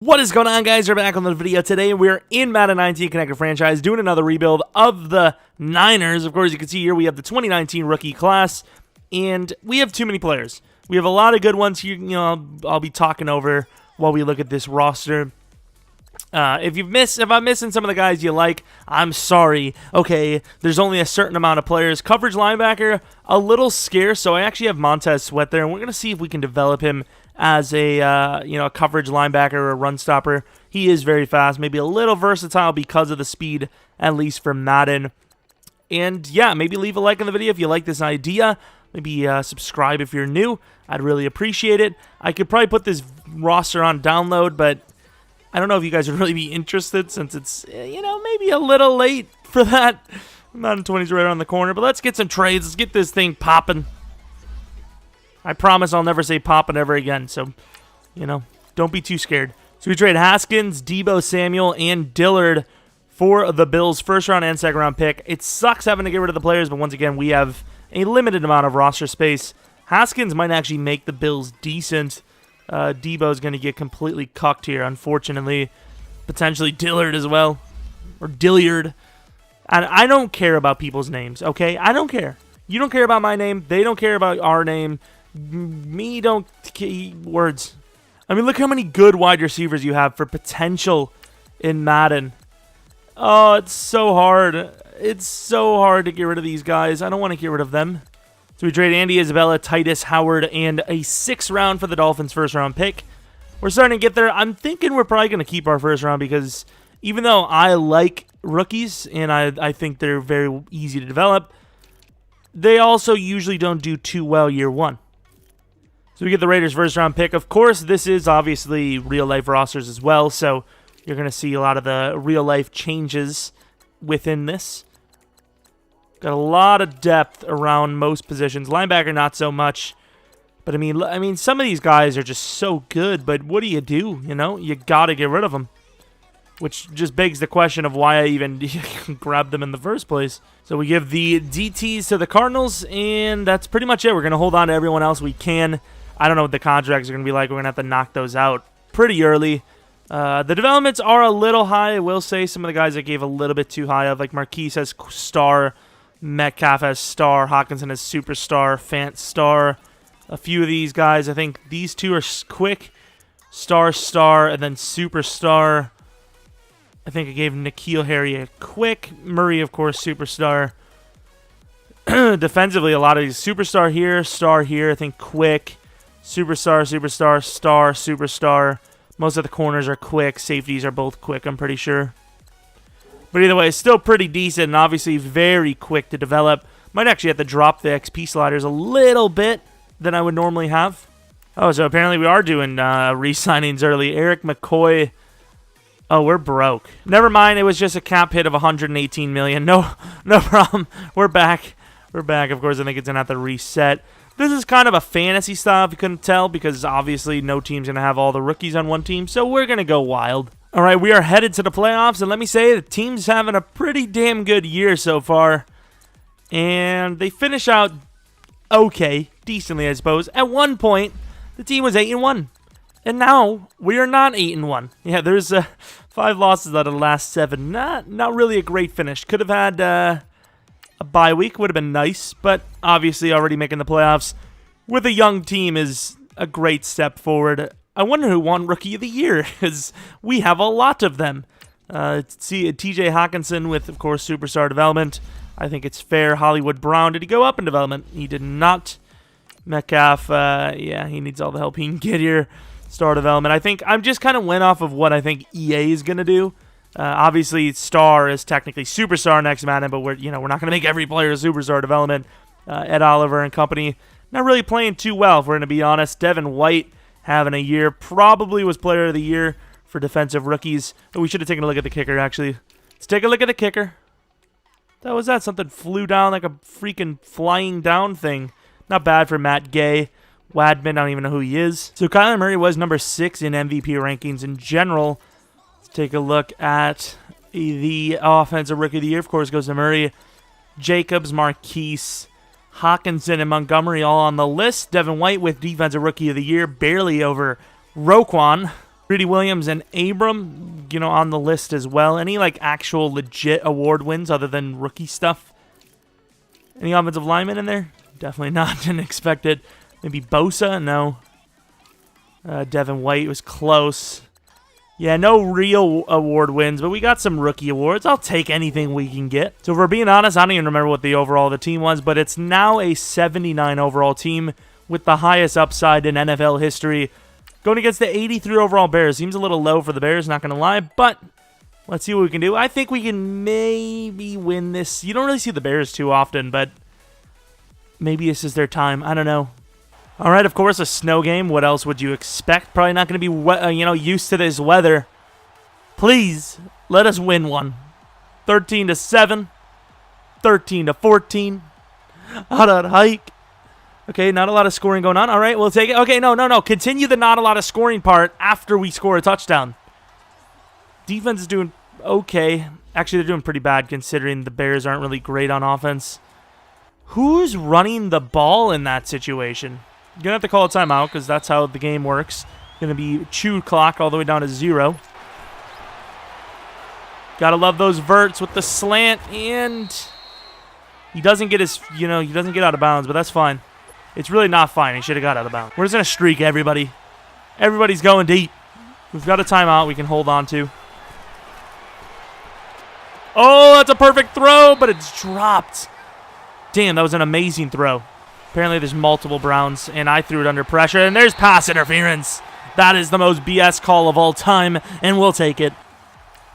What is going on, guys? We're back on the video today. We're in Madden 19 Connected Franchise doing another rebuild of the Niners. Of course, you can see here we have the 2019 rookie class, and we have too many players. We have a lot of good ones here. You know, I'll be talking over while we look at this roster. If I'm missing some of the guys you like, I'm sorry. Okay, there's only a certain amount of players. Coverage linebacker, a little scarce, so I actually have Montez Sweat there, and we're going to see if we can develop him as a a coverage linebacker or a run stopper. He is very fast, maybe a little versatile because of the speed, at least from Madden. And yeah, maybe leave a like on the video if you like this idea. Maybe subscribe if you're new. I'd really appreciate it. I could probably put this roster on download, but I don't know if you guys would really be interested since it's, maybe a little late for that. Madden 20's right around the corner, but let's get some trades. Let's get this thing popping. I promise I'll never say poppin' ever again, so, don't be too scared. So we trade Haskins, Deebo Samuel, and Dillard for the Bills' first-round and second-round pick. It sucks having to get rid of the players, but once again, we have a limited amount of roster space. Haskins might actually make the Bills decent. Deebo's going to get completely cucked here, unfortunately. Potentially Dillard as well, or Dilliard. And I don't care about people's names, okay? I don't care. You don't care about my name. They don't care about our name. Me don't words. I mean, look how many good wide receivers you have for potential in Madden. Oh, it's so hard. It's so hard to get rid of these guys. I don't want to get rid of them. So we trade Andy Isabella, Titus Howard, and a 6th round for the Dolphins' first-round pick. We're starting to get there. I'm thinking we're probably going to keep our first round because even though I like rookies and I think they're very easy to develop, they also usually don't do too well year one. So we get the Raiders' first-round pick. Of course, this is obviously real-life rosters as well, so you're going to see a lot of the real-life changes within this. Got a lot of depth around most positions. Linebacker, not so much. But, I mean, some of these guys are just so good, but what do? You got to get rid of them. Which just begs the question of why I even grabbed them in the first place. So we give the DTs to the Cardinals, and that's pretty much it. We're going to hold on to everyone else we can. I don't know what the contracts are going to be like. We're going to have to knock those out pretty early. The developments are a little high, I will say. Some of the guys I gave a little bit too high of, like Marquise has star, Metcalf has star, Hawkinson has superstar, Fant star. A few of these guys, I think these two are quick, star, and then superstar. I think I gave N'Keal Harry a quick. Murray, of course, superstar. Defensively, a lot of these. Superstar here, star here. I think quick. Superstar, star, superstar. Most of the corners are quick. Safeties are both quick, I'm pretty sure. But either way, still pretty decent and obviously very quick to develop. Might actually have to drop the XP sliders a little bit than I would normally have. Oh, so apparently we are doing re-signings early. Eric McCoy. Oh, we're broke. Never mind, it was just a cap hit of $118 million. No problem. We're back. We're back. Of course, I think it's going to have to reset. This is kind of a fantasy style, if you couldn't tell, because obviously no team's going to have all the rookies on one team, so we're going to go wild. All right, we are headed to the playoffs, and let me say, the team's having a pretty damn good year so far. And they finish out okay, decently, I suppose. At one point, the team was 8-1. And now, we are not 8-1. Yeah, there's 5 losses out of the last 7. Not really a great finish. Could have had a bye week. Would have been nice. But obviously, already making the playoffs with a young team is a great step forward. I wonder who won Rookie of the Year, because we have a lot of them. See, TJ Hawkinson with, of course, superstar development. I think it's fair. Hollywood Brown, did he go up in development? He did not. Metcalf, yeah, he needs all the help he can get here. Star development. I think I'm just kind of went off of what I think EA is going to do. Obviously, Star is technically Superstar next Madden, but we're not going to make every player a Superstar development. Ed Oliver and company not really playing too well, if we're going to be honest. Devin White having a year. Probably was Player of the Year for defensive rookies. Oh, we should have taken a look at the kicker, actually. Let's take a look at the kicker. That was that. Something flew down like a freaking flying down thing. Not bad for Matt Gay. Wadman, I don't even know who he is. So Kyler Murray was number 6 in MVP rankings in general. Let's take a look at the Offensive Rookie of the Year. Of course, goes to Murray. Jacobs, Marquise, Hawkinson, and Montgomery all on the list. Devin White with Defensive Rookie of the Year, barely over Roquan. Greedy Williams and Abram, you know, on the list as well. Any, like, actual legit award wins other than rookie stuff? Any offensive linemen in there? Definitely not. Didn't expect it. Maybe Bosa? No. Devin White was close. Yeah, no real award wins, but we got some rookie awards. I'll take anything we can get. So if we're being honest, I don't even remember what the overall of the team was, but it's now a 79 overall team with the highest upside in NFL history. Going against the 83 overall Bears. Seems a little low for the Bears, not going to lie, but let's see what we can do. I think we can maybe win this. You don't really see the Bears too often, but maybe this is their time. I don't know. All right, of course, a snow game. What else would you expect? Probably not going to be used to this weather. Please, let us win one. 13-7. 13-14. Hot hike. Okay, not a lot of scoring going on. All right, we'll take it. Okay, no. Continue the not a lot of scoring part after we score a touchdown. Defense is doing okay. Actually, they're doing pretty bad considering the Bears aren't really great on offense. Who's running the ball in that situation? You're going to have to call a timeout because that's how the game works. Going to be chewed clock all the way down to 0. Got to love those verts with the slant, and he doesn't get his, he doesn't get out of bounds, but that's fine. It's really not fine. He should have got out of bounds. We're just going to streak everybody. Everybody's going deep. We've got a timeout we can hold on to. Oh, that's a perfect throw, but it's dropped. Damn, that was an amazing throw. Apparently there's multiple Browns, and I threw it under pressure, and there's pass interference. That is the most BS call of all time, and we'll take it.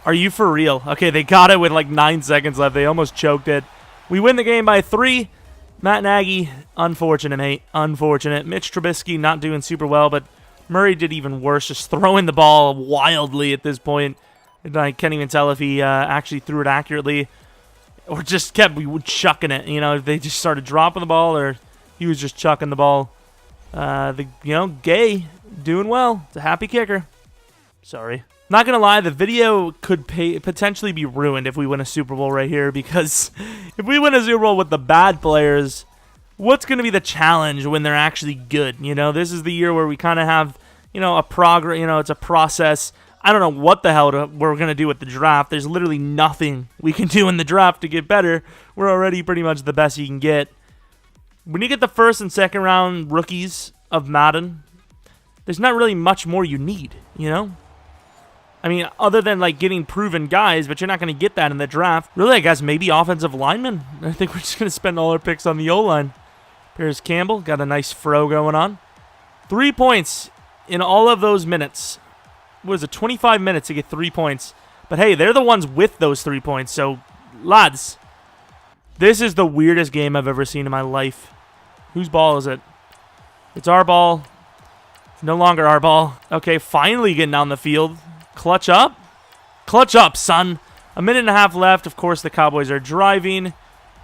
Are you for real? Okay, they got it with like 9 seconds left. They almost choked it. We win the game by 3. Matt Nagy, unfortunate, mate. Unfortunate. Mitch Trubisky not doing super well, but Murray did even worse, just throwing the ball wildly at this point. And I can't even tell if he actually threw it accurately or just kept chucking it. If they just started dropping the ball or he was just chucking the ball. Gay doing well. It's a happy kicker. Sorry. Not going to lie, the video could potentially be ruined if we win a Super Bowl right here, because if we win a Super Bowl with the bad players, what's going to be the challenge when they're actually good? This is the year where we kind of have, a progress, it's a process. I don't know what the hell we're going to do with the draft. There's literally nothing we can do in the draft to get better. We're already pretty much the best you can get. When you get the first and second round rookies of Madden, there's not really much more you need, I mean, other than, getting proven guys, but you're not going to get that in the draft. Really, I guess maybe offensive linemen. I think we're just going to spend all our picks on the O-line. Paris Campbell, got a nice fro going on. 3 points in all of those minutes. What is it, 25 minutes to get 3 points. But, hey, they're the ones with those 3 points. So, lads, this is the weirdest game I've ever seen in my life. Whose ball is it? It's our ball. It's no longer our ball. Okay, finally getting down the field. Clutch up. Clutch up, son. A minute and a half left. Of course, the Cowboys are driving.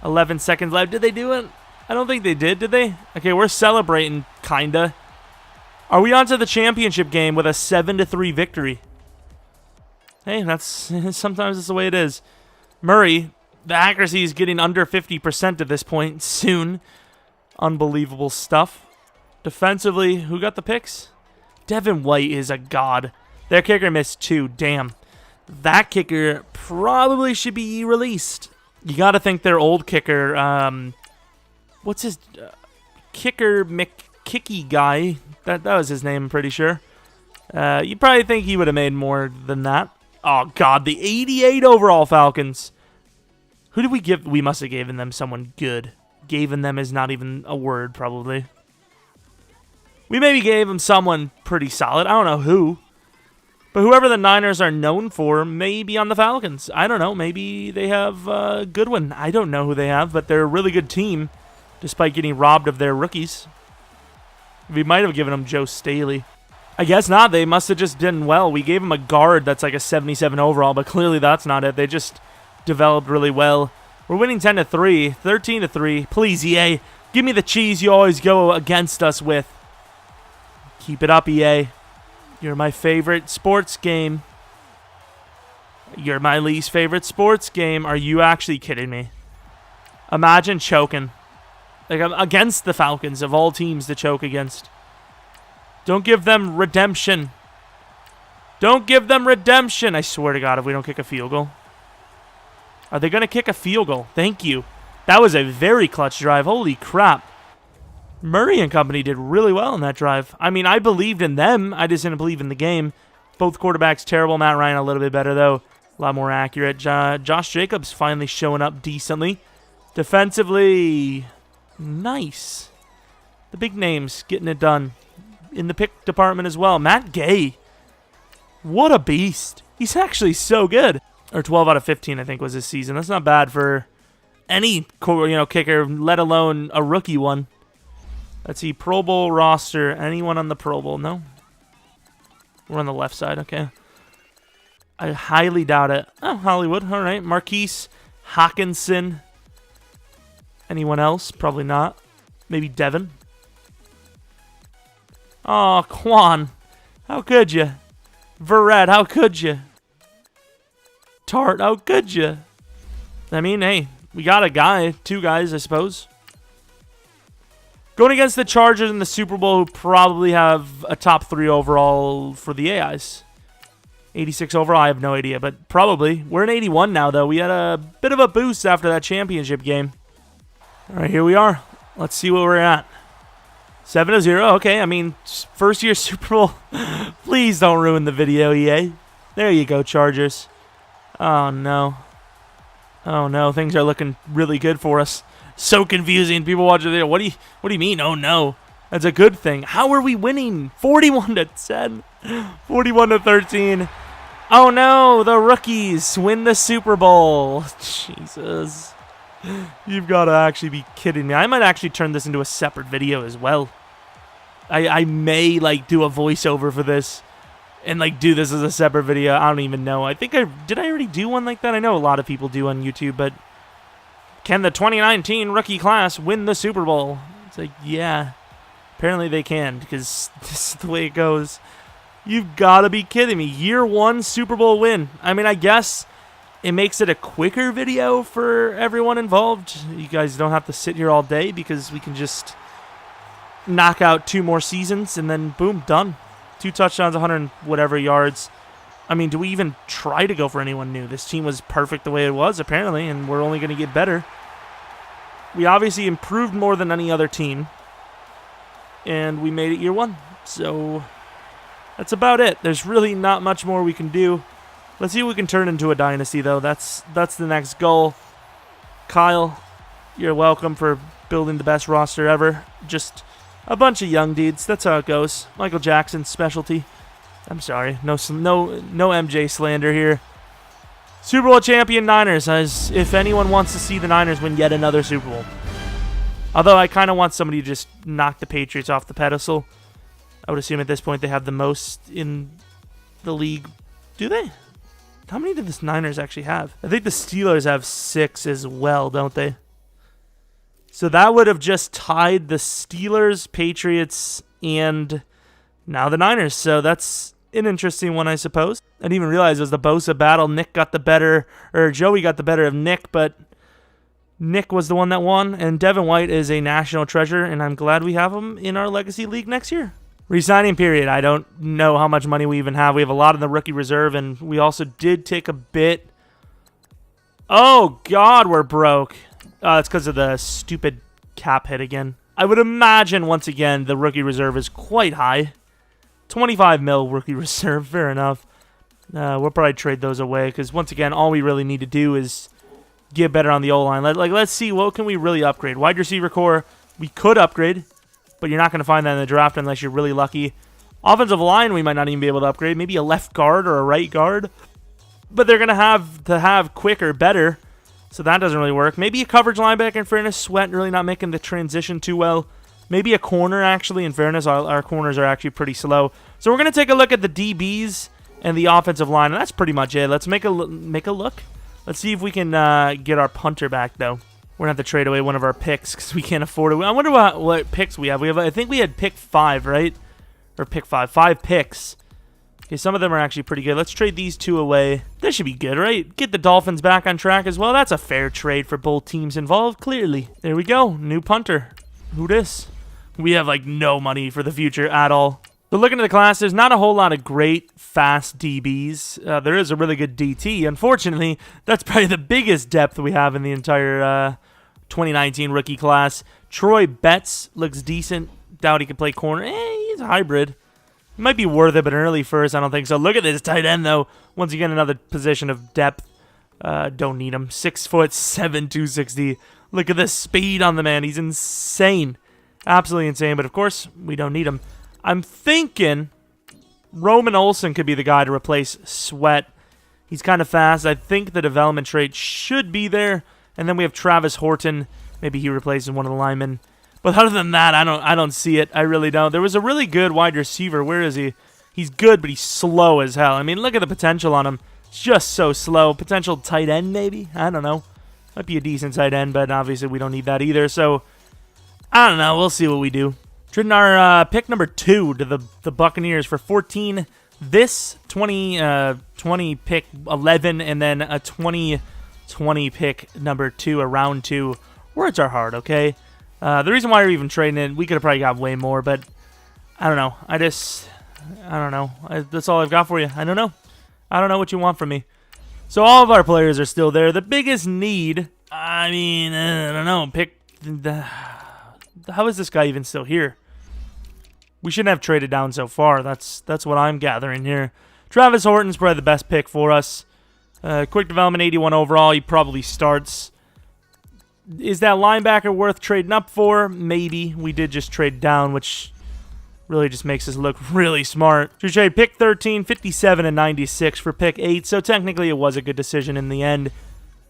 11 seconds left. Did they do it? I don't think they did they? Okay, we're celebrating, kinda. Are we on to the championship game with a 7-3 victory? Hey, sometimes that's the way it is. Murray, the accuracy is getting under 50% at this point soon. Unbelievable stuff. Defensively, who got the picks? Devin White is a god. Their kicker missed 2. Damn. That kicker probably should be released. You got to think their old kicker, what's his kicker McKicky guy? That was his name, I'm pretty sure. You probably think he would have made more than that. Oh, God, the 88 overall Falcons. Who did we give? We must have given them someone good. Given them is not even a word, probably. We maybe gave them someone pretty solid. I don't know who. But whoever the Niners are known for may be on the Falcons. I don't know. Maybe they have Goodwin. I don't know who they have, but they're a really good team, despite getting robbed of their rookies. We might have given them Joe Staley. I guess not. They must have just done well. We gave them a guard that's like a 77 overall, but clearly that's not it. They just developed really well. We're winning 10-3, 13-3. Please, EA, give me the cheese you always go against us with. Keep it up, EA. You're my favorite sports game. You're my least favorite sports game. Are you actually kidding me? Imagine choking. I'm against the Falcons, of all teams to choke against. Don't give them redemption. Don't give them redemption. I swear to God, if we don't kick a field goal. Are they going to kick a field goal? Thank you. That was a very clutch drive. Holy crap. Murray and company did really well in that drive. I mean, I believed in them. I just didn't believe in the game. Both quarterbacks terrible. Matt Ryan a little bit better, though. A lot more accurate. Josh Jacobs finally showing up decently. Defensively, nice. The big names getting it done. In the pick department as well. Matt Gay. What a beast. He's actually so good. Or 12 out of 15, I think, was his season. That's not bad for any kicker, let alone a rookie one. Let's see, Pro Bowl roster. Anyone on the Pro Bowl? No? We're on the left side, okay. I highly doubt it. Oh, Hollywood, all right. Marquise Hawkinson. Anyone else? Probably not. Maybe Devin. Oh, Quan. How could you? Verrett, how could you? Tart, how could you? I mean, hey, we got a guy. Two guys, I suppose. Going against the Chargers in the Super Bowl, who probably have a top 3 overall for the AIs. 86 overall, I have no idea, but probably. We're in 81 now, though. We had a bit of a boost after that championship game. All right, here we are. Let's see where we're at. 7-0, okay. I mean, first year Super Bowl. Please don't ruin the video, EA. There you go, Chargers. Oh, no. Oh, no. Things are looking really good for us. So confusing. People watching the video. What do you mean? Oh, no. That's a good thing. How are we winning? 41-10. 41-13. Oh, no. The rookies win the Super Bowl. Jesus. You've got to actually be kidding me. I might actually turn this into a separate video as well. I may, do a voiceover for this and, do this as a separate video. I don't even know. Did I already do one like that? I know a lot of people do on YouTube, but can the 2019 rookie class win the Super Bowl? It's like, yeah. Apparently they can, because this is the way it goes. You've got to be kidding me. Year 1 Super Bowl win. I mean, I guess it makes it a quicker video for everyone involved. You guys don't have to sit here all day because we can just knock out 2 more seasons and then boom, done. 2 touchdowns, 100 whatever yards. I mean, do we even try to go for anyone new? This team was perfect the way it was, apparently, and we're only going to get better. We obviously improved more than any other team, and we made it year 1. So that's about it. There's really not much more we can do. Let's see if we can turn into a dynasty, though. That's the next goal. Kyle, you're welcome for building the best roster ever. Just a bunch of young dudes. That's how it goes. Michael Jackson's specialty. I'm sorry. No MJ slander here. Super Bowl champion Niners. As if anyone wants to see the Niners win yet another Super Bowl. Although I kind of want somebody to just knock the Patriots off the pedestal. I would assume at this point they have the most in the league. Do they? How many do the Niners actually have? I think the Steelers have 6 as well, don't they? So that would have just tied the Steelers, Patriots, and now the Niners. So that's an interesting one, I suppose. I didn't even realize it was the Bosa battle. Joey got the better of Nick, but Nick was the one that won. And Devin White is a national treasure, and I'm glad we have him in our Legacy League next year. Resigning period. I don't know how much money we even have. We have a lot in the rookie reserve, and we also did take a bit. Oh, God, we're broke. It's because of the stupid cap hit again. I would imagine, once again, the rookie reserve is quite high. 25 mil rookie reserve, fair enough. We'll probably trade those away, because once again, all we really need to do is get better on the O-line. Let's see, what can we really upgrade? Wide receiver core, we could upgrade, but you're not going to find that in the draft unless you're really lucky. Offensive line, we might not even be able to upgrade. Maybe a left guard or a right guard. But they're going to have quicker, better. So that doesn't really work. Maybe a coverage linebacker, in fairness. Sweat really not making the transition too well. Maybe a corner, actually. In fairness, our corners are actually pretty slow. So we're going to take a look at the DBs and the offensive line. And that's pretty much it. Let's make a look. Let's see if we can get our punter back, though. We're going to have to trade away one of our picks because we can't afford it. I wonder what picks we have. I think we had pick 5, right? Or pick 5. 5 picks. Okay, some of them are actually pretty good. Let's trade these 2 away. This should be good, right? Get the Dolphins back on track as well. That's a fair trade for both teams involved, clearly. There we go. New punter. Who dis? We have, no money for the future at all. But looking at the class, there's not a whole lot of great, fast DBs. There is a really good DT. Unfortunately, that's probably the biggest depth we have in the entire 2019 rookie class. Troy Betts looks decent. Doubt he can play corner. He's a hybrid. He might be worth it, but an early first, I don't think so. Look at this tight end, though. Once again, another position of depth. Don't need him. 6'7", 260. Look at the speed on the man. He's insane. Absolutely insane, but of course, we don't need him. I'm thinking Roman Olsen could be the guy to replace Sweat. He's kind of fast. I think the development trait should be there. And then we have Travis Horton. Maybe he replaces one of the linemen. But other than that, I don't see it. I really don't. There was a really good wide receiver. Where is he? He's good, but he's slow as hell. I mean, look at the potential on him. It's just so slow. Potential tight end, maybe? I don't know. Might be a decent tight end, but obviously we don't need that either. So, I don't know. We'll see what we do. Trading our pick number 2 to the Buccaneers for 14. This 20 pick 11, and then a 20 pick number 2, a round 2. Words are hard, okay? The reason why we're even trading it, we could have probably got way more, but I don't know. I don't know. That's all I've got for you. I don't know. I don't know what you want from me. So all of our players are still there. The biggest need, I mean, I don't know. How is this guy even still here? We shouldn't have traded down so far. That's what I'm gathering here. Travis Horton's probably the best pick for us. Quick development, 81 overall. He probably starts. Is that linebacker worth trading up for? Maybe. We did just trade down, which really just makes us look really smart. So we trade pick 13, 57, and 96 for pick 8. So technically it was a good decision in the end.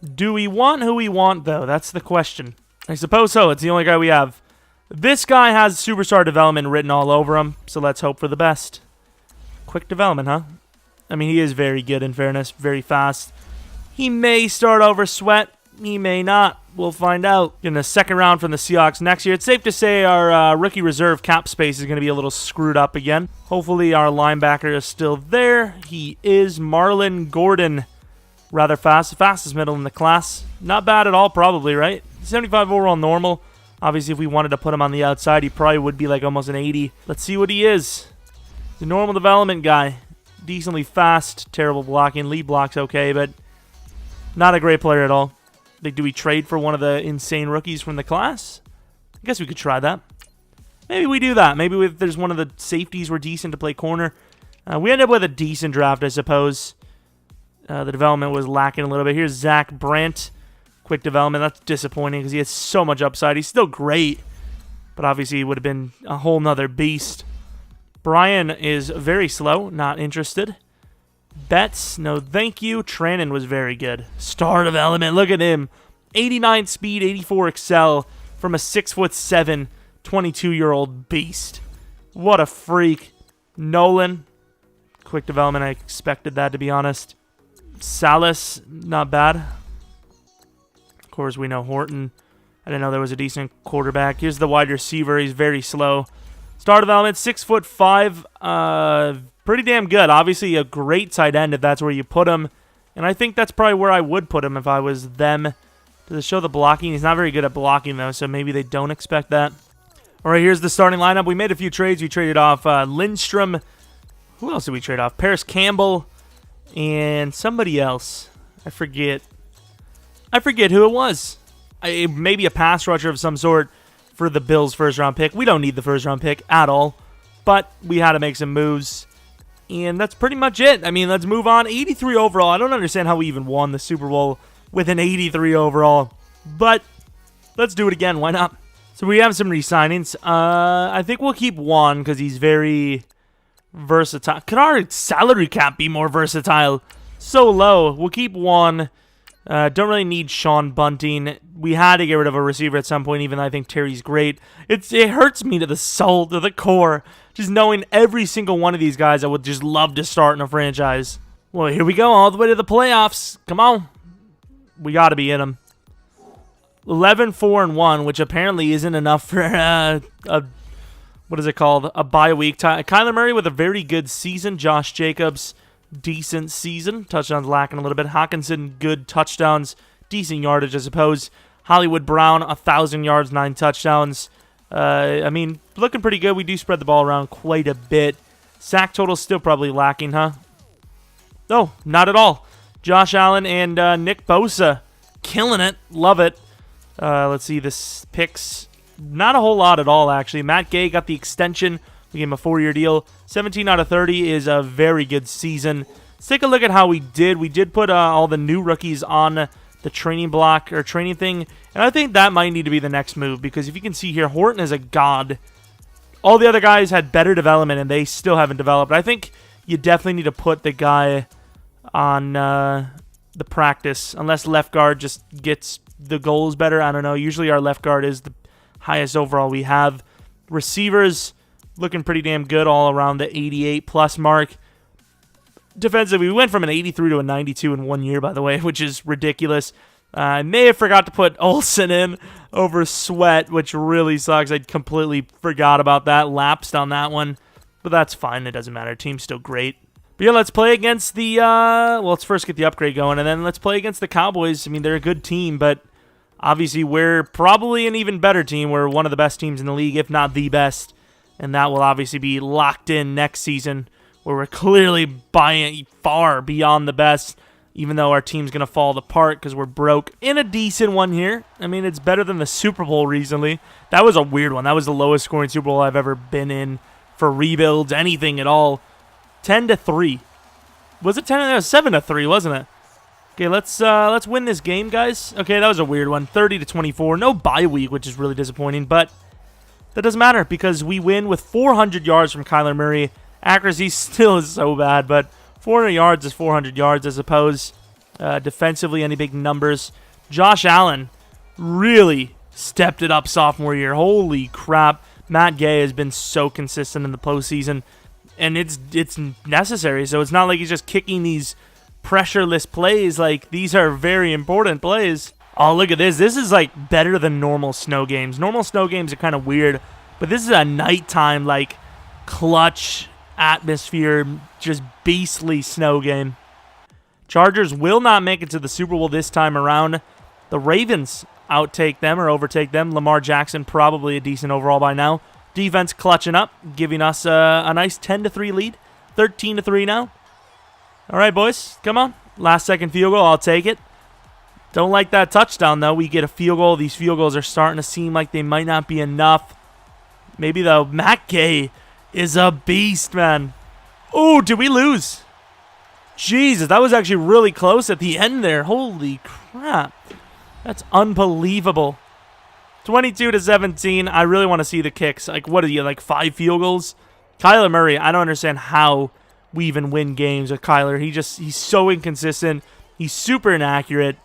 Do we want who we want, though? That's the question. I suppose so. It's the only guy we have. This guy has superstar development written all over him, so let's hope for the best. Quick development, huh? I mean, he is very good, in fairness, very fast. He may start over Sweat. He may not. We'll find out in the second round from the Seahawks next year. It's safe to say our rookie reserve cap space is going to be a little screwed up again. Hopefully our linebacker is still there. He is Marlon Gordon. Rather fast. Fastest middle in the class. Not bad at all, probably, right? 75 overall normal. Obviously, if we wanted to put him on the outside, he probably would be like almost an 80. Let's see what he is. He's a normal development guy. Decently fast. Terrible blocking. Lead blocks okay, but not a great player at all. Like, do we trade for one of the insane rookies from the class? I guess we could try that. Maybe we do that. Maybe if there's one of the safeties we're decent to play corner. We end up with a decent draft, I suppose. The development was lacking a little bit. Here's Zach Brandt. Quick development. That's disappointing because he has so much upside. He's still great, but obviously he would have been a whole nother beast. Brian is very slow. Not interested. Betts, no thank you. Trannon was very good. Star development. Look at him. 89 speed, 84 excel from a 6'7", 22-year-old beast. What a freak. Nolan. Quick development. I expected that, to be honest. Salas, not bad. Of course, we know Horton. I didn't know there was a decent quarterback. Here's the wide receiver. He's very slow. Star development, 6'5". Pretty damn good. Obviously, a great tight end if that's where you put him. And I think that's probably where I would put him if I was them. Does it show the blocking? He's not very good at blocking, though, so maybe they don't expect that. All right, here's the starting lineup. We made a few trades. We traded off Lindstrom. Who else did we trade off? Paris Campbell and somebody else. I forget who it was. Maybe a pass rusher of some sort for the Bills' first-round pick. We don't need the first-round pick at all, but we had to make some moves, and that's pretty much it. I mean, let's move on. 83 overall. I don't understand how we even won the Super Bowl with an 83 overall, but let's do it again. Why not? So we have some re-signings. I think we'll keep Juan because he's very versatile. Could our salary cap be more versatile? So low. We'll keep Juan. Don't really need Sean Bunting. We had to get rid of a receiver at some point, even though I think Terry's great. It hurts me to the soul, to the core, just knowing every single one of these guys I would just love to start in a franchise. Well, here we go, all the way to the playoffs. Come on. We got to be in them. 11-4-1, which apparently isn't enough for what is it called? A bye week. Kyler Murray with a very good season. Josh Jacobs, decent season. Touchdowns lacking a little bit. Hawkinson, good touchdowns. Decent yardage, I suppose. Hollywood Brown, 1,000 yards, 9 touchdowns. I mean, looking pretty good. We do spread the ball around quite a bit. Sack total still probably lacking, huh? No, not at all. Josh Allen and Nick Bosa killing it. Love it. Let's see, this picks. Not a whole lot at all, actually. Matt Gay got the extension. We gave him a 4-year deal. 17 out of 30 is a very good season. Let's take a look at how we did. We did put all the new rookies on the training block or training thing, and I think that might need to be the next move, because if you can see here, Horton is a god. All the other guys had better development, and they still haven't developed. I think you definitely need to put the guy on the practice, unless left guard just gets the goals better. I don't know. Usually our left guard is the highest overall we have. Receivers looking pretty damn good all around the 88-plus mark. Defensively, we went from an 83 to a 92 in 1 year, by the way, which is ridiculous. I may have forgot to put Olsen in over Sweat, which really sucks. I completely forgot about that, lapsed on that one. But that's fine. It doesn't matter. Team's still great. But yeah, let's play against the, well, let's first get the upgrade going, and then let's play against the Cowboys. I mean, they're a good team, but obviously we're probably an even better team. We're one of the best teams in the league, if not the best. And that will obviously be locked in next season, where we're clearly buying far beyond the best, even though our team's going to fall apart because we're broke. In a decent one here. I mean, it's better than the Super Bowl recently. That was a weird one. That was the lowest scoring Super Bowl I've ever been in for rebuilds, anything at all. 10-3. Was it 10? It was 7-3, wasn't it? Okay, let's win this game, guys. Okay, that was a weird one. 30-24. No bye week, which is really disappointing, but that doesn't matter because we win with 400 yards from Kyler Murray. Accuracy still is so bad, but 400 yards is 400 yards, I suppose. Defensively, any big numbers? Josh Allen really stepped it up sophomore year. Holy crap. Matt Gay has been so consistent in the postseason, and it's necessary. So it's not like he's just kicking these pressureless plays. Like, these are very important plays. Oh, look at this. This is, like, better than normal snow games. Normal snow games are kind of weird, but this is a nighttime, like, clutch atmosphere, just beastly snow game. Chargers will not make it to the Super Bowl this time around. The Ravens outtake them or overtake them. Lamar Jackson probably a decent overall by now. Defense clutching up, giving us a nice 10-3 lead. 13-3 now. All right, boys, come on. Last second field goal, I'll take it. Don't like that touchdown, though. We get a field goal. These field goals are starting to seem like they might not be enough. Maybe, though. Matt Gay is a beast, man. Oh, did we lose? Jesus, that was actually really close at the end there. Holy crap. That's unbelievable. 22-17. I really want to see the kicks. Like, what are you, like 5 field goals? Kyler Murray, I don't understand how we even win games with Kyler. He's so inconsistent. He's super inaccurate.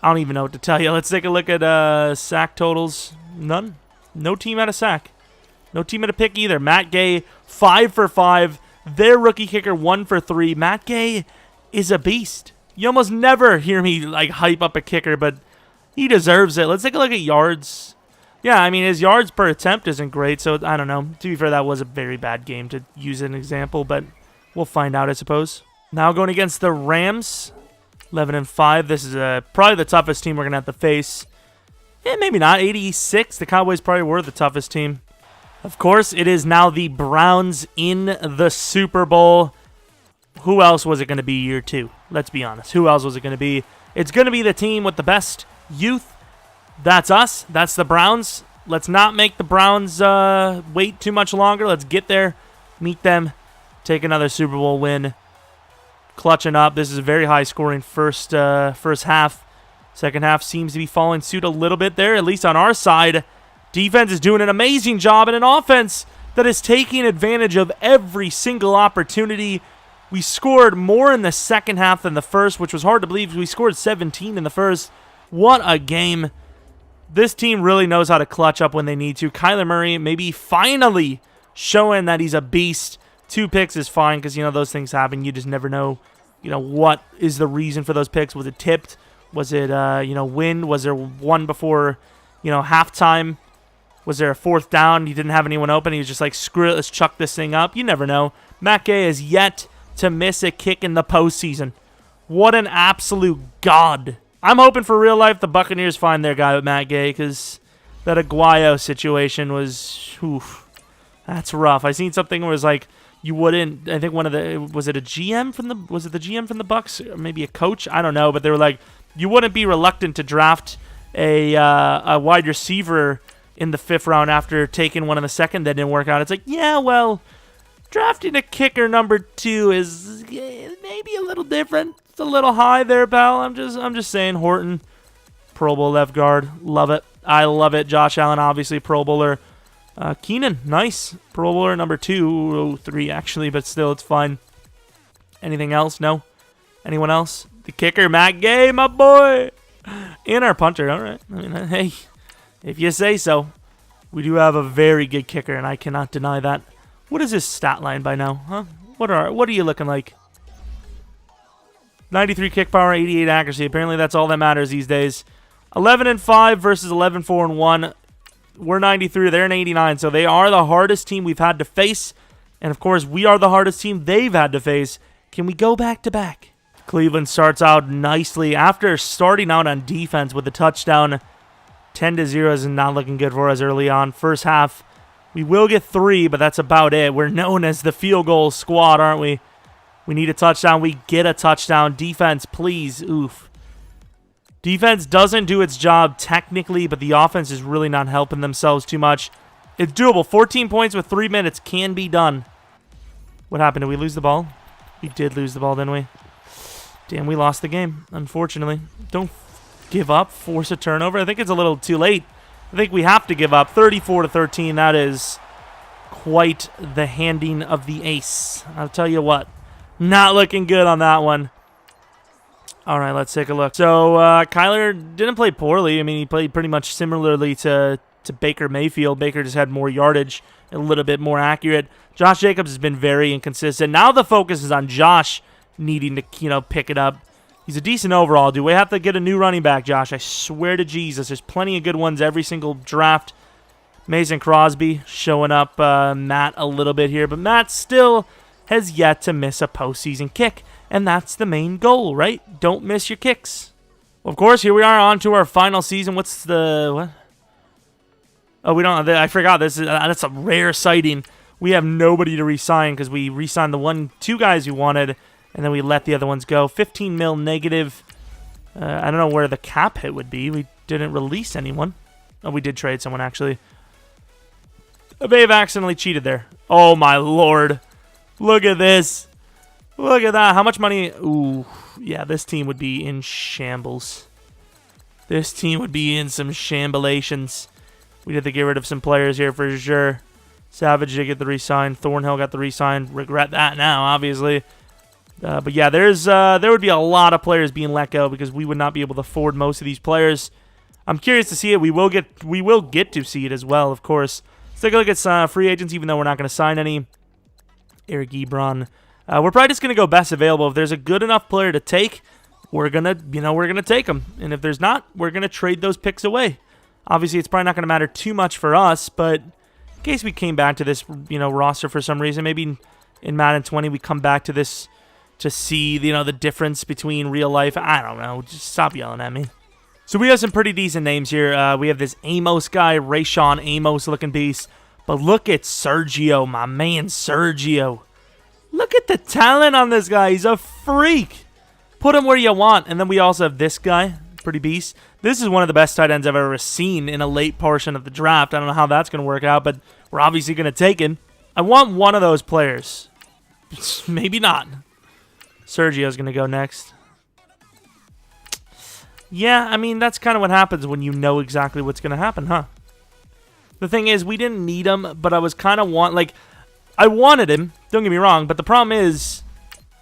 I don't even know what to tell you. Let's take a look at sack totals. None. No team had a sack. No team had a pick either. Matt Gay, 5 for 5. Their rookie kicker, 1 for 3. Matt Gay is a beast. You almost never hear me like hype up a kicker, but he deserves it. Let's take a look at yards. Yeah, I mean, his yards per attempt isn't great, so I don't know. To be fair, that was a very bad game to use as an example, but we'll find out, I suppose. Now going against the Rams, 11-5. This is probably the toughest team we're going to have to face. Maybe not. 86. The Cowboys probably were the toughest team. Of course, it is now the Browns in the Super Bowl. Who else was it going to be year 2? Let's be honest. Who else was it going to be? It's going to be the team with the best youth. That's us. That's the Browns. Let's not make the Browns wait too much longer. Let's get there, meet them, take another Super Bowl win. Clutching up. This is a very high-scoring first half. Second half seems to be following suit a little bit there, at least on our side. Defense is doing an amazing job, and an offense that is taking advantage of every single opportunity. We scored more in the second half than the first, which was hard to believe. We scored 17 in the first. What a game. This team really knows how to clutch up when they need to. Kyler Murray maybe finally showing that he's a beast. 2 picks is fine because, you know, those things happen. You just never know, you know, what is the reason for those picks. Was it tipped? Was it, wind? Was there one before, halftime? Was there a 4th down? He didn't have anyone open. He was just like, screw it, let's chuck this thing up. You never know. Matt Gay is yet to miss a kick in the postseason. What an absolute god. I'm hoping for real life the Buccaneers find their guy with Matt Gay because that Aguayo situation was, oof, that's rough. I seen something where it was like, you wouldn't. I think one of the was it the GM from the Bucks, or maybe a coach? I don't know, but they were like, you wouldn't be reluctant to draft a wide receiver in the 5th round after taking one in the 2nd that didn't work out. It's like, yeah, well, drafting a kicker number 2 is maybe a little different. It's a little high there, pal. I'm just saying. Horton, Pro Bowl left guard, love it. I love it. Josh Allen, obviously Pro Bowler. Keenan, nice. Pro Bowler number 2, 3 actually, but still, it's fine. Anything else? No. Anyone else? The kicker, Matt Gay, my boy, and our punter. All right. I mean, hey. If you say so. We do have a very good kicker, and I cannot deny that. What is his stat line by now? Huh? What are you looking like? 93 kick power, 88 accuracy. Apparently that's all that matters these days. 11-5 versus 11-4-1. We're 93. They're an 89. So they are the hardest team we've had to face. And, of course, we are the hardest team they've had to face. Can we go back-to-back? Cleveland starts out nicely. After starting out on defense with a touchdown, 10-0 is not looking good for us early on. First half, we will get 3, but that's about it. We're known as the field goal squad, aren't we? We need a touchdown. We get a touchdown. Defense, please. Oof. Defense doesn't do its job technically, but the offense is really not helping themselves too much. It's doable. 14 points with 3 minutes can be done. What happened? Did we lose the ball? We did lose the ball, didn't we? Damn, we lost the game, unfortunately. Don't give up. Force a turnover. I think it's a little too late. I think we have to give up. 34-13. That is quite the handing of the ace. I'll tell you what. Not looking good on that one. All right, let's take a look. So Kyler didn't play poorly. I mean, he played pretty much similarly to Baker Mayfield. Baker just had more yardage, a little bit more accurate. Josh Jacobs has been very inconsistent. Now the focus is on Josh needing to, pick it up. He's a decent overall. Do we have to get a new running back, Josh? I swear to Jesus, there's plenty of good ones every single draft. Mason Crosby showing up Matt a little bit here, but Matt still has yet to miss a postseason kick, and that's the main goal, right? Don't miss your kicks. Well, of course, here we are on to our final season. What's the what? Oh, we don't. I forgot. That's a rare sighting. We have nobody to re-sign because we re-signed the 2 guys we wanted, and then we let the other ones go. 15 mil negative. I don't know where the cap hit would be. We didn't release anyone. Oh, we did trade someone, actually. I may have accidentally cheated there. Oh, my Lord. Look at this. Look at that. How much money? Ooh, yeah, this team would be in shambles. This team would be in some shambulations. We had to get rid of some players here for sure. Savage did get the re-sign. Thornhill got the re-sign. Regret that now, obviously. But yeah, there would be a lot of players being let go because we would not be able to afford most of these players. I'm curious to see it. We will get to see it as well, of course. Let's take a look at free agents, even though we're not going to sign any. Eric Ebron. We're probably just going to go best available. If there's a good enough player to take, we're gonna take them. And if there's not, we're gonna trade those picks away. Obviously, it's probably not going to matter too much for us, but in case we came back to this, roster for some reason, maybe in Madden 20 we come back to this to see, the difference between real life. I don't know. Just stop yelling at me. So we have some pretty decent names here. We have this Amos guy, Rayshawn Amos looking beast. But look at Sergio, my man Sergio. Look at the talent on this guy. He's a freak. Put him where you want. And then we also have this guy, pretty beast. This is one of the best tight ends I've ever seen in a late portion of the draft. I don't know how that's going to work out, but we're obviously going to take him. I want one of those players. Maybe not. Sergio's going to go next. Yeah, I mean, that's kind of what happens when you know exactly what's going to happen, huh? The thing is, we didn't need him, but I was kind of I wanted him, don't get me wrong, but the problem is,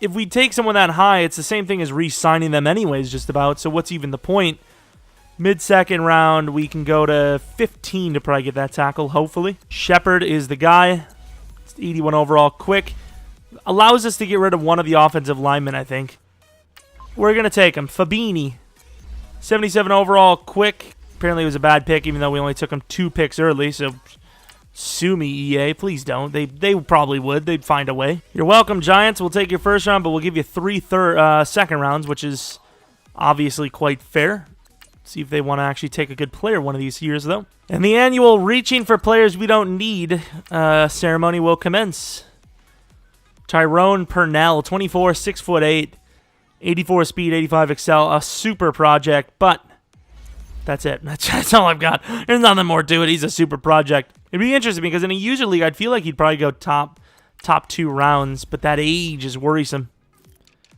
if we take someone that high, it's the same thing as re-signing them anyways, just about, so what's even the point? Mid-second round, we can go to 15 to probably get that tackle, hopefully. Shepard is the guy. It's 81 overall, quick. Allows us to get rid of one of the offensive linemen, I think. We're going to take him. Fabini. 77 overall, quick. Apparently it was a bad pick, even though we only took him 2 picks early, so sue me, EA. Please don't. They probably would. They'd find a way. You're welcome, Giants. We'll take your first round, but we'll give you 3 second rounds, which is obviously quite fair. See if they want to actually take a good player one of these years, though. And the annual reaching for players we don't need ceremony will commence. Tyrone Purnell, 24, 6'8", 84 speed, 85 excel, a super project, but that's it. That's all I've got. There's nothing more to it. He's a super project. It'd be interesting because in a user league, I'd feel like he'd probably go top 2 rounds, but that age is worrisome.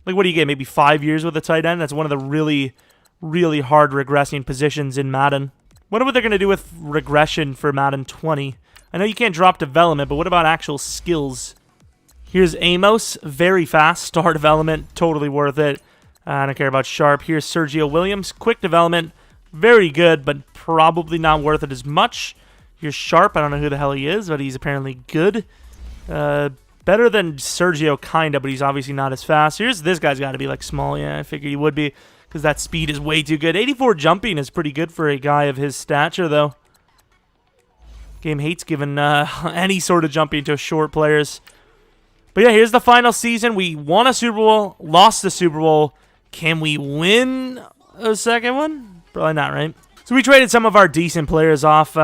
Like, what do you get? Maybe 5 years with a tight end? That's one of the really, really hard regressing positions in Madden. Wonder what they're going to do with regression for Madden 20. I know you can't drop development, but what about actual skills? Here's Amos, very fast, star development, totally worth it. I don't care about sharp. Here's Sergio Williams, quick development, very good, but probably not worth it as much. Here's Sharp, I don't know who the hell he is, but he's apparently good. Better than Sergio, kinda, but he's obviously not as fast. Here's this guy's got to be like small, yeah, I figured he would be, because that speed is way too good. 84 jumping is pretty good for a guy of his stature, though. Game hates giving any sort of jumping to short players. But yeah, here's the final season. We won a Super Bowl, lost the Super Bowl. Can we win a second one? Probably not, right? So we traded some of our decent players off.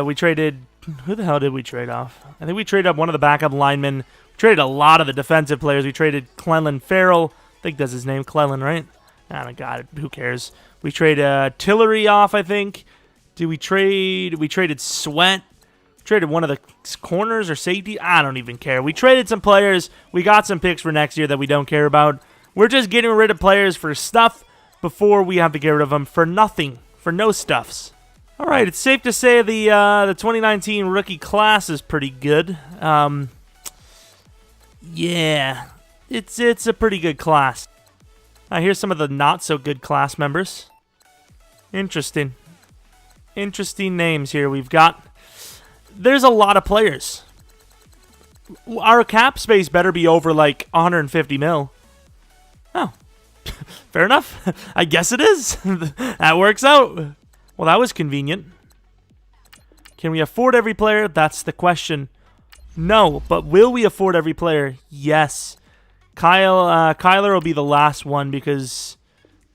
We traded... Who the hell did we trade off? I think we traded up one of the backup linemen. We traded a lot of the defensive players. We traded Clellan Farrell. I think that's his name, Clellan, right? Oh my God, who cares? We traded Tillery off, I think. We traded Sweat. Traded one of the corners or safety. I don't even care. We traded some players. We got some picks for next year that we don't care about. We're just getting rid of players for stuff before we have to get rid of them for nothing, for no stuffs. All right, it's safe to say the 2019 rookie class is pretty good. Yeah, it's a pretty good class. Here's some of the not so good class members. Interesting names here we've got. There's a lot of players. Our cap space better be over like 150 mil. Oh, fair enough. I guess it is. That works out. Well, that was convenient. Can we afford every player? That's the question. No, but will we afford every player? Yes. Kyler will be the last one because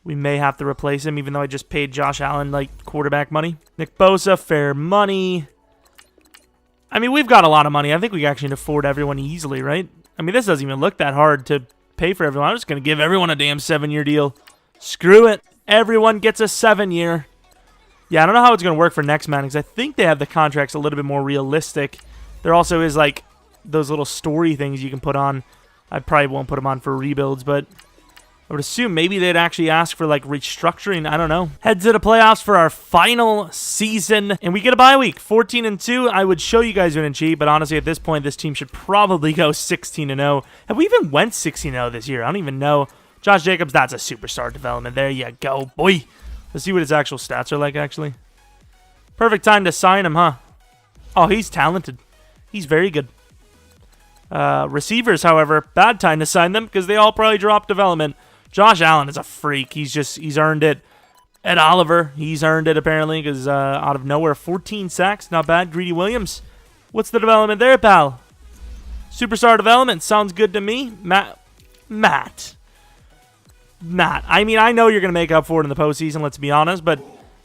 we may have to replace him, even though I just paid Josh Allen like quarterback money. Nick Bosa, fair money. I mean, we've got a lot of money. I think we actually can afford everyone easily, right? I mean, this doesn't even look that hard to pay for everyone. I'm just going to give everyone a damn 7-year deal. Screw it. Everyone gets a 7-year. Yeah, I don't know how it's going to work for next man because I think they have the contracts a little bit more realistic. There also is, like, those little story things you can put on. I probably won't put them on for rebuilds, but I would assume maybe they'd actually ask for, like, restructuring. I don't know. Head to the playoffs for our final season, and we get a bye week. 14-2. I would show you guys win and cheat, but honestly, at this point, this team should probably go 16-0. Have we even went 16-0 this year? I don't even know. Josh Jacobs, that's a superstar development. There you go, boy. Let's see what his actual stats are like, actually. Perfect time to sign him, huh? Oh, he's talented. He's very good. Receivers, however, bad time to sign them because they all probably dropped development. Josh Allen is a freak. He's earned it. Ed Oliver, he's earned it apparently because out of nowhere, 14 sacks, not bad. Greedy Williams, what's the development there, pal? Superstar development, sounds good to me. Matt. I mean, I know you're going to make up for it in the postseason, let's be honest, but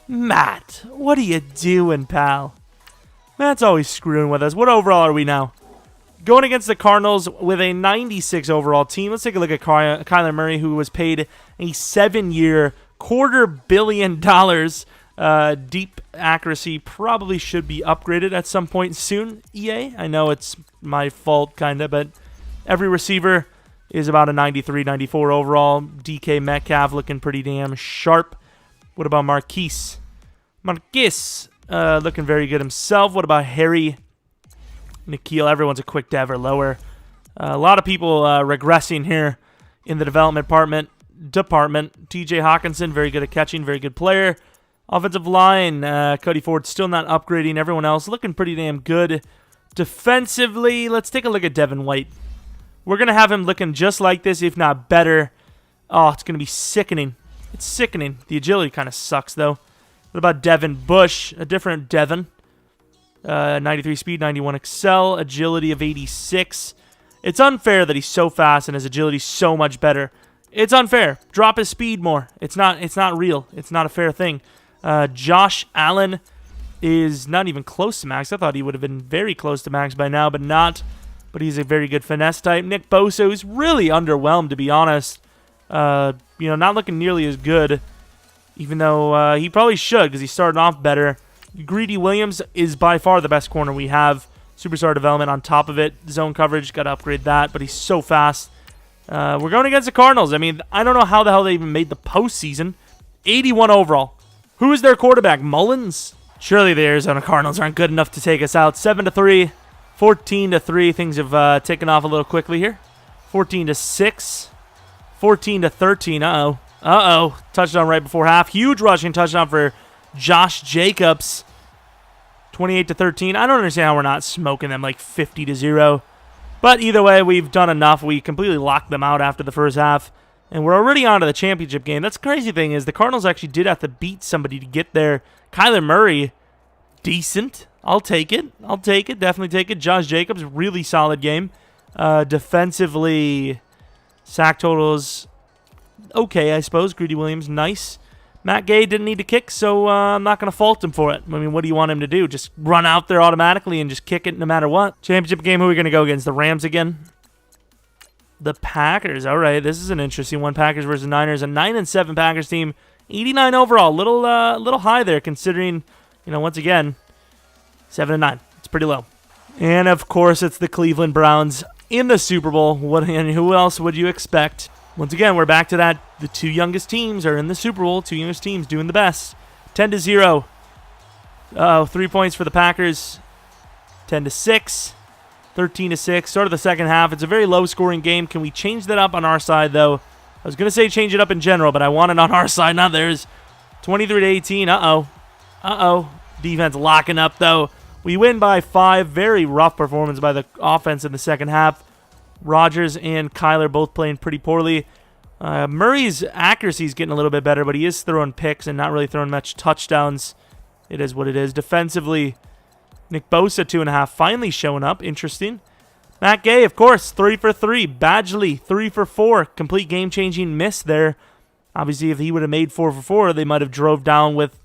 Matt, what are you doing, pal? Matt's always screwing with us. What overall are we now? Going against the Cardinals with a 96 overall team. Let's take a look at Kyler Murray, who was paid a 7-year, $250 million. Deep accuracy probably should be upgraded at some point soon, EA. I know it's my fault, kind of, but every receiver is about a 93, 94 overall. DK Metcalf looking pretty damn sharp. What about Marquise? Looking very good himself. What about Harry? Nikhil, everyone's a quick dev or lower. A lot of people regressing here in the development department. TJ Hawkinson, very good at catching, very good player. Offensive line, Cody Ford still not upgrading. Everyone else looking pretty damn good. Defensively, let's take a look at Devin White. We're going to have him looking just like this, if not better. Oh, it's going to be sickening. It's sickening. The agility kind of sucks, though. What about Devin Bush? A different Devin. 93 speed, 91 excel, agility of 86. It's unfair that he's so fast and his agility so much better. It's unfair. Drop his speed more. It's not real. It's not a fair thing. Josh Allen is not even close to max. I thought he would have been very close to max by now, but not. but he's a very good finesse type. Nick Bosa, who's really underwhelmed, to be honest. Not looking nearly as good, even though he probably should because he's starting off better. Greedy Williams is by far the best corner we have. Superstar development on top of it. Zone coverage, got to upgrade that, but he's so fast. We're going against the Cardinals. I mean, I don't know how the hell they even made the postseason. 81 overall. Who is their quarterback? Mullins? Surely the Arizona Cardinals aren't good enough to take us out. 7-3, 14-3. Things have taken off a little quickly here. 14-6, 14-13. Uh-oh. Touchdown right before half. Huge rushing touchdown for Josh Jacobs. 28-13. I don't understand how we're not smoking them like 50-0. But either way, we've done enough. We completely locked them out after the first half. And we're already on to the championship game. That's the crazy thing is the Cardinals actually did have to beat somebody to get there. Kyler Murray, decent. I'll take it. Definitely take it. Josh Jacobs, really solid game. Defensively, sack totals, okay, I suppose. Greedy Williams, nice. Matt Gay didn't need to kick, so I'm not going to fault him for it. I mean, what do you want him to do? Just run out there automatically and just kick it no matter what? Championship game, who are we going to go against? The Rams again? The Packers. All right, this is an interesting one. Packers versus Niners. A 9-7 Packers team. 89 overall. Little high there considering, once again, 7-9. It's pretty low. And, of course, it's the Cleveland Browns in the Super Bowl. And who else would you expect? Once again, we're back to that. The two youngest teams are in the Super Bowl. Two youngest teams doing the best. 10-0. 3 points for the Packers. 10-6. 13-6. Start of the second half. It's a very low-scoring game. Can we change that up on our side, though? I was going to say change it up in general, but I want it on our side, not theirs. 23-18. Uh-oh. Defense locking up, though. We win by 5. Very rough performance by the offense in the second half. Rodgers and Kyler both playing pretty poorly. Murray's accuracy is getting a little bit better, but he is throwing picks and not really throwing much touchdowns. It is what it is. Defensively, Nick Bosa, 2.5, finally showing up. Interesting. Matt Gay, of course, 3 for 3. Badgley, 3 for 4. Complete game-changing miss there. Obviously, if he would have made 4 for 4, they might have drove down with,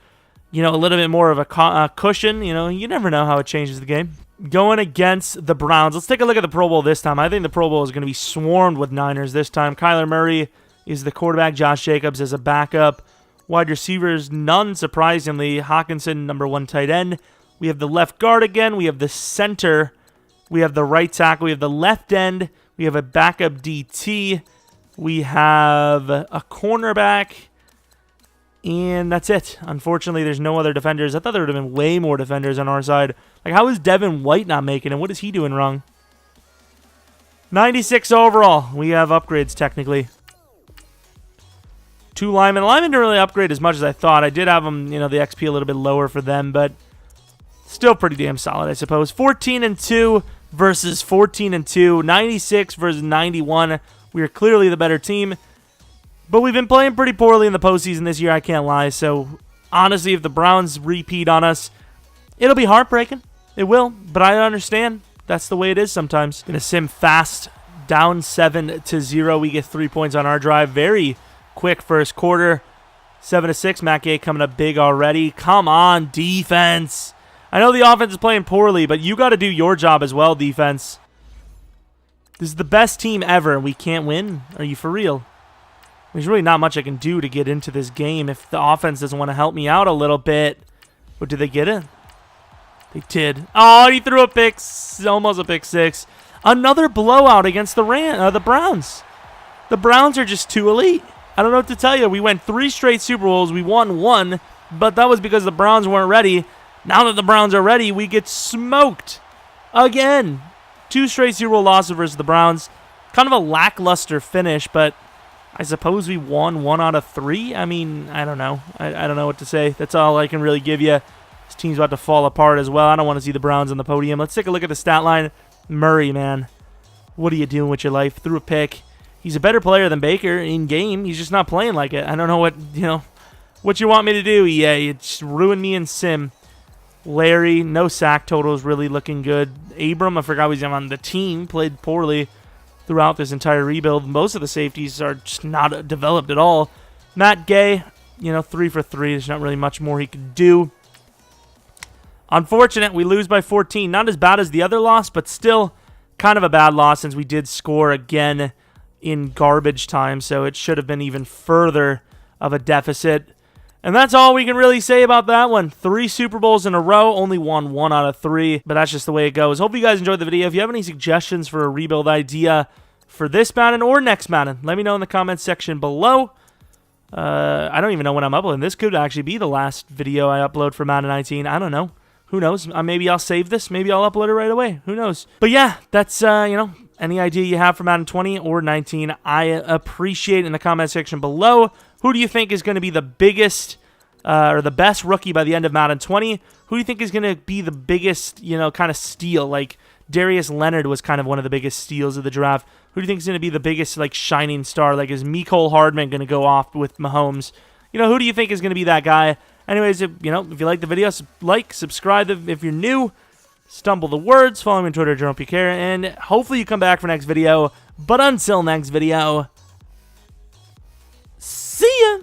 a little bit more of a cushion. You never know how it changes the game. Going against the Browns. Let's take a look at the Pro Bowl this time. I think the Pro Bowl is going to be swarmed with Niners this time. Kyler Murray is the quarterback. Josh Jacobs is a backup. Wide receivers, none, surprisingly. Hawkinson, number 1 tight end. We have the left guard again. We have the center. We have the right tackle. We have the left end. We have a backup DT. We have a cornerback. And that's it. Unfortunately, there's no other defenders. I thought there would have been way more defenders on our side. Like, how is Devin White not making it? What is he doing wrong? 96 overall. We have upgrades, technically. 2 linemen. Linemen didn't really upgrade as much as I thought. I did have them, the XP a little bit lower for them, but still pretty damn solid, I suppose. 14-2 versus 14-2. 96 versus 91. We are clearly the better team. But we've been playing pretty poorly in the postseason this year, I can't lie. So, honestly, if the Browns repeat on us, it'll be heartbreaking. It will, but I understand. That's the way it is sometimes. Gonna sim fast, down 7-0. We get 3 points on our drive. Very quick first quarter. 7-6. Matt Gay coming up big already. Come on, defense. I know the offense is playing poorly, but you got to do your job as well, defense. This is the best team ever, and we can't win? Are you for real? There's really not much I can do to get into this game if the offense doesn't want to help me out a little bit. But did they get it? They did. Oh, he threw a pick. Almost a pick 6. Another blowout against the Browns. The Browns are just too elite. I don't know what to tell you. We went 3 straight Super Bowls. We won 1, but that was because the Browns weren't ready. Now that the Browns are ready, we get smoked again. 2 straight Super Bowl losses versus the Browns. Kind of a lackluster finish, but I suppose we won 1 out of 3. I mean, I don't know. I don't know what to say. That's all I can really give you. This team's about to fall apart as well. I don't want to see the Browns on the podium. Let's take a look at the stat line. Murray, man. What are you doing with your life? Threw a pick. He's a better player than Baker in game. He's just not playing like it. I don't know what you want me to do, EA. It just ruined me in sim. Larry, no sack totals, really looking good. Abram, I forgot he's on the team, played poorly throughout this entire rebuild. Most of the safeties are just not developed at all. Matt Gay, 3 for 3. There's not really much more he could do. Unfortunate, we lose by 14. Not as bad as the other loss, but still kind of a bad loss since we did score again in garbage time, so it should have been even further of a deficit. And that's all we can really say about that one. 3 Super Bowls in a row, only won 1 out of 3, but that's just the way it goes. Hope you guys enjoyed the video. If you have any suggestions for a rebuild idea for this Madden or next Madden, let me know in the comments section below. I don't even know when I'm uploading. This could actually be the last video I upload for Madden 19. I don't know. Who knows? Maybe I'll save this. Maybe I'll upload it right away. Who knows? But yeah, that's, any idea you have for Madden 20 or 19, I appreciate in the comment section below. Who do you think is going to be the biggest or the best rookie by the end of Madden 20? Who do you think is going to be the biggest, kind of steal? Like, Darius Leonard was kind of one of the biggest steals of the draft. Who do you think is going to be the biggest, like, shining star? Like, is Mecole Hardman going to go off with Mahomes? Who do you think is going to be that guy? Anyways, if you like the video, subscribe if you're new. Stumble the words. Follow me on Twitter, Jeromepkr, and hopefully you come back for next video. But until next video, see ya!